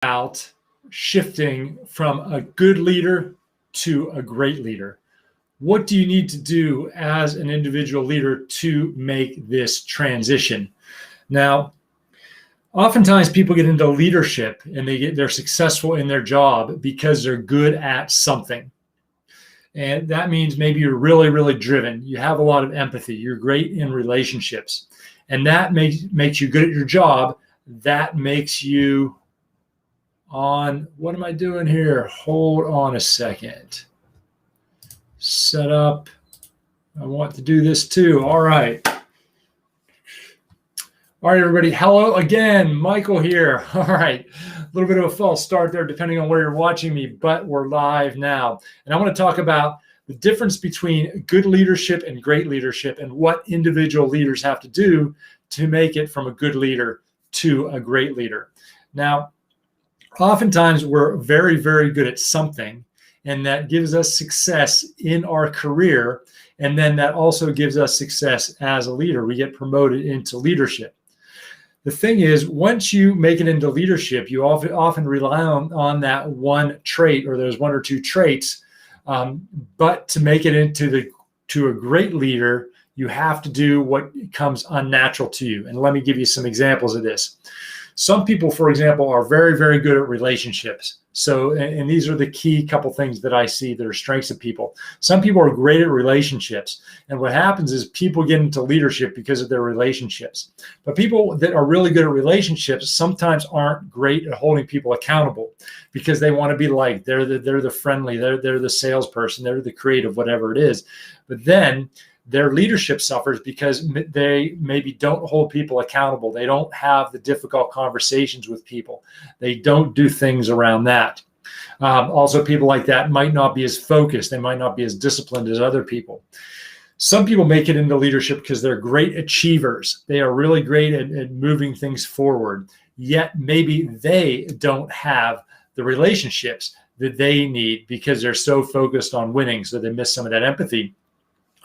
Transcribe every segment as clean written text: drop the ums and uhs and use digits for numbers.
about shifting from a good leader to a great leader. What do you need to do as an individual leader to make this transition? Now, oftentimes people get into leadership and they're successful in their job because they're good at something. And that means maybe you're really, really driven. You have a lot of empathy. You're great in relationships. And that makes you good at your job. That makes you what am I doing here? Hold on a second. Set up. I want to do this too. All right. All right, everybody. Hello again. Michael here. All right. A little bit of a false start there, depending on where you're watching me, but we're live now. And I want to talk about the difference between good leadership and great leadership and what individual leaders have to do to make it from a good leader to a great leader. Now, oftentimes we're very, very good at something, and that gives us success in our career. And then that also gives us success as a leader. We get promoted into leadership. The thing is, once you make it into leadership, you often rely on that one trait or those one or two traits. But to make it to a great leader, you have to do what comes unnatural to you. And let me give you some examples of this. Some people, for example, are very, very good at relationships. So, and these are the key couple things that I see that are strengths of people. Some people are great at relationships. And what happens is people get into leadership because of their relationships. But people that are really good at relationships sometimes aren't great at holding people accountable because they want to be liked. They're the friendly, they're the salesperson, they're the creative, whatever it is. But then their leadership suffers because they maybe don't hold people accountable. They don't have the difficult conversations with people. They don't do things around that. Also, people like that might not be as focused. They might not be as disciplined as other people. Some people make it into leadership because they're great achievers. They are really great at moving things forward, yet maybe they don't have the relationships that they need because they're so focused on winning, so they miss some of that empathy.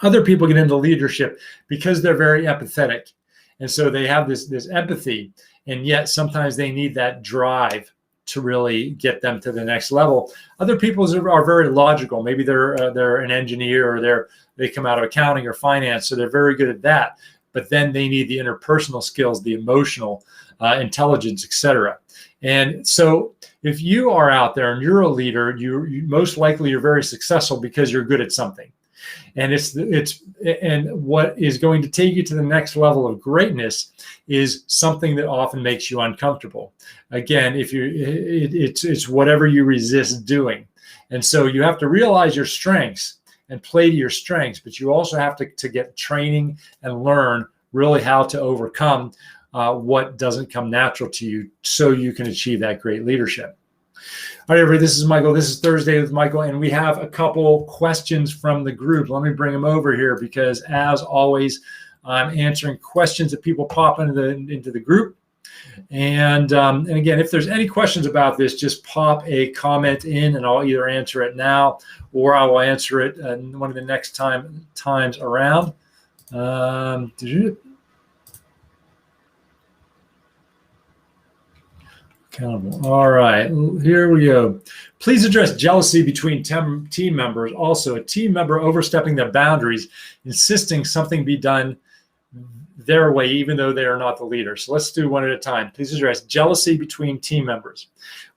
Other people get into leadership because they're very empathetic. And so they have this empathy, and yet sometimes they need that drive to really get them to the next level. Other people are very logical. Maybe they're an engineer or they come out of accounting or finance, so they're very good at that. But then they need the interpersonal skills, the emotional intelligence, etc. And so if you are out there and you're a leader, you most likely you're very successful because you're good at something. And and what is going to take you to the next level of greatness is something that often makes you uncomfortable. Again, it's whatever you resist doing. And so you have to realize your strengths and play to your strengths, but you also have to get training and learn really how to overcome what doesn't come natural to you so you can achieve that great leadership. All right, everybody, this is Michael. This is Thursday with Michael, and we have a couple questions from the group. Let me bring them over here because, as always, I'm answering questions that people pop into the group. And again, if there's any questions about this, just pop a comment in, and I'll either answer it now or I will answer it one of the next times around. Accountable. All right, here we go. Please address jealousy between team members. Also, a team member overstepping their boundaries, insisting something be done their way, even though they are not the leader. So let's do one at a time. Please address jealousy between team members.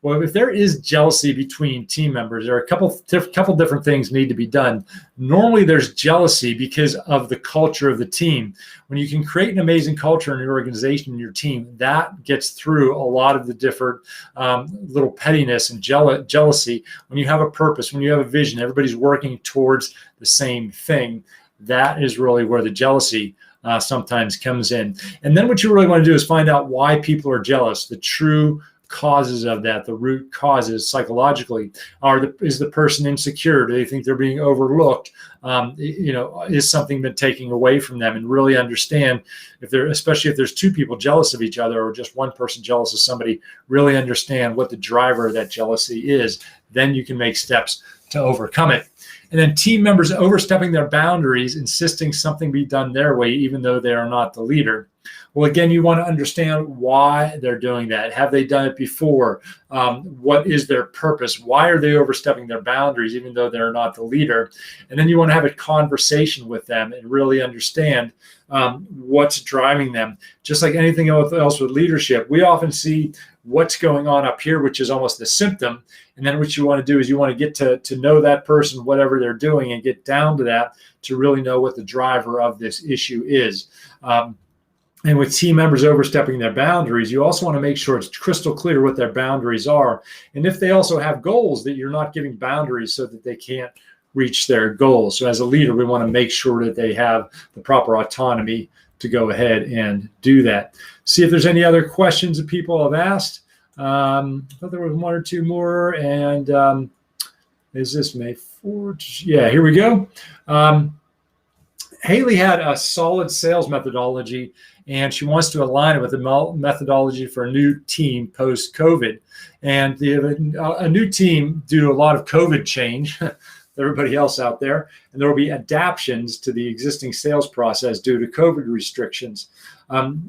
Well, if there is jealousy between team members, there are a couple different things need to be done. Normally, there's jealousy because of the culture of the team. When you can create an amazing culture in your organization and your team, that gets through a lot of the different little pettiness and jealousy. When you have a purpose, when you have a vision, everybody's working towards the same thing. That is really where the jealousy sometimes comes in. And then what you really want to do is find out why people are jealous, the true causes of that, the root causes psychologically. Is the person insecure? Do they think they're being overlooked? Is something been taken away from them? And really understand especially if there's two people jealous of each other or just one person jealous of somebody, really understand what the driver of that jealousy is. Then you can make steps to overcome it. And then team members overstepping their boundaries, insisting something be done their way, even though they are not the leader. Well, again, you want to understand why they're doing that. Have they done it before? What is their purpose? Why are they overstepping their boundaries, even though they're not the leader? And then you want to have a conversation with them and really understand what's driving them. Just like anything else with leadership, we often see what's going on up here, which is almost the symptom. And then what you want to do is you want to get to know that person, whatever they're doing, and get down to that to really know what the driver of this issue is. And with team members overstepping their boundaries, you also want to make sure it's crystal clear what their boundaries are. And if they also have goals, that you're not giving boundaries so that they can't reach their goals. So as a leader, we want to make sure that they have the proper autonomy to go ahead and do that. See if there's any other questions that people have asked. I thought there was one or two more. And is this May 4th? Yeah, here we go. Haley had a solid sales methodology, and she wants to align it with the methodology for a new team post-COVID. And a new team due to a lot of COVID change, everybody else out there, and there will be adaptations to the existing sales process due to COVID restrictions.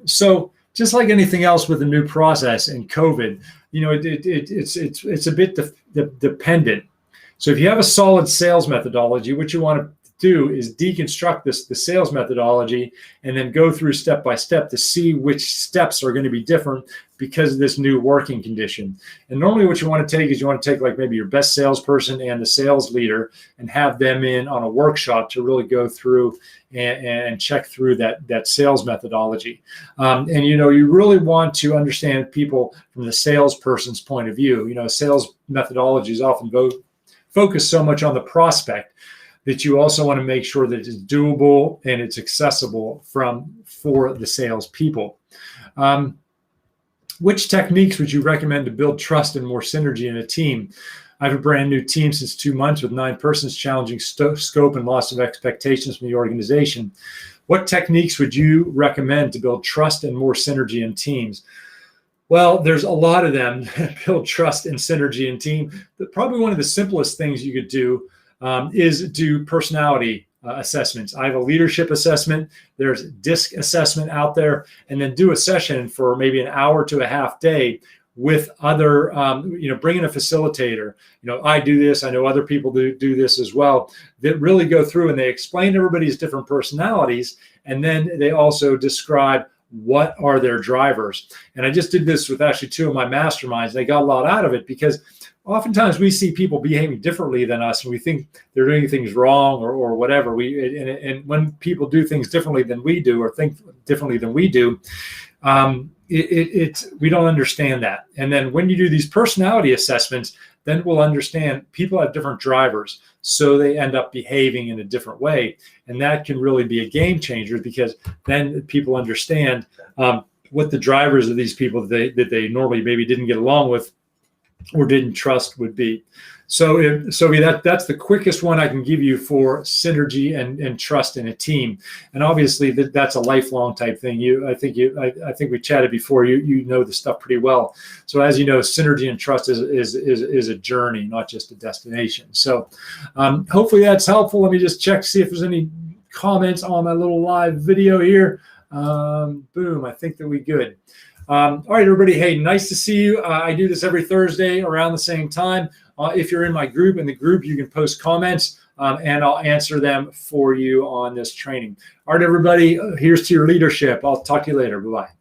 So just like anything else with a new process and COVID, it's a bit dependent. So if you have a solid sales methodology, what you want to do is deconstruct the sales methodology and then go through step by step to see which steps are going to be different because of this new working condition. And normally what you want to take is you want to take like maybe your best salesperson and the sales leader and have them in on a workshop to really go through and check through that sales methodology. And you really want to understand people from the salesperson's point of view. Sales methodologies often focus so much on the prospect that you also want to make sure that it's doable and it's accessible for the salespeople. Which techniques would you recommend to build trust and more synergy in a team? I have a brand new team since 2 months with 9 persons, challenging scope and loss of expectations from the organization. What techniques would you recommend to build trust and more synergy in teams? Well, there's a lot of them that build trust and synergy in team. Probably one of the simplest things you could do is do personality assessments. I have a leadership assessment. There's DISC assessment out there, and then do a session for maybe an hour to a half day with other, bring in a facilitator. I do this. I know other people do this as well, that really go through and they explain everybody's different personalities. And then they also describe what are their drivers. And I just did this with actually 2 of my masterminds. They got a lot out of it because oftentimes we see people behaving differently than us and we think they're doing things wrong or whatever. And when people do things differently than we do or think differently than we do, we don't understand that. And then when you do these personality assessments, then we'll understand people have different drivers, so they end up behaving in a different way. And that can really be a game changer because then people understand what the drivers of these people that they normally maybe didn't get along with or didn't trust would be. So that's the quickest one I can give you for synergy and trust in a team. And obviously that's a lifelong type thing. I think we chatted before. You know the stuff pretty well. So as you know, synergy and trust is a journey, not just a destination. So hopefully that's helpful. Let me just check, see if there's any comments on my little live video here. Boom, I think that we good. All right, everybody. Hey, nice to see you. I do this every Thursday around the same time. If you're in my group, you can post comments and I'll answer them for you on this training. All right, everybody, here's to your leadership. I'll talk to you later. Bye-bye.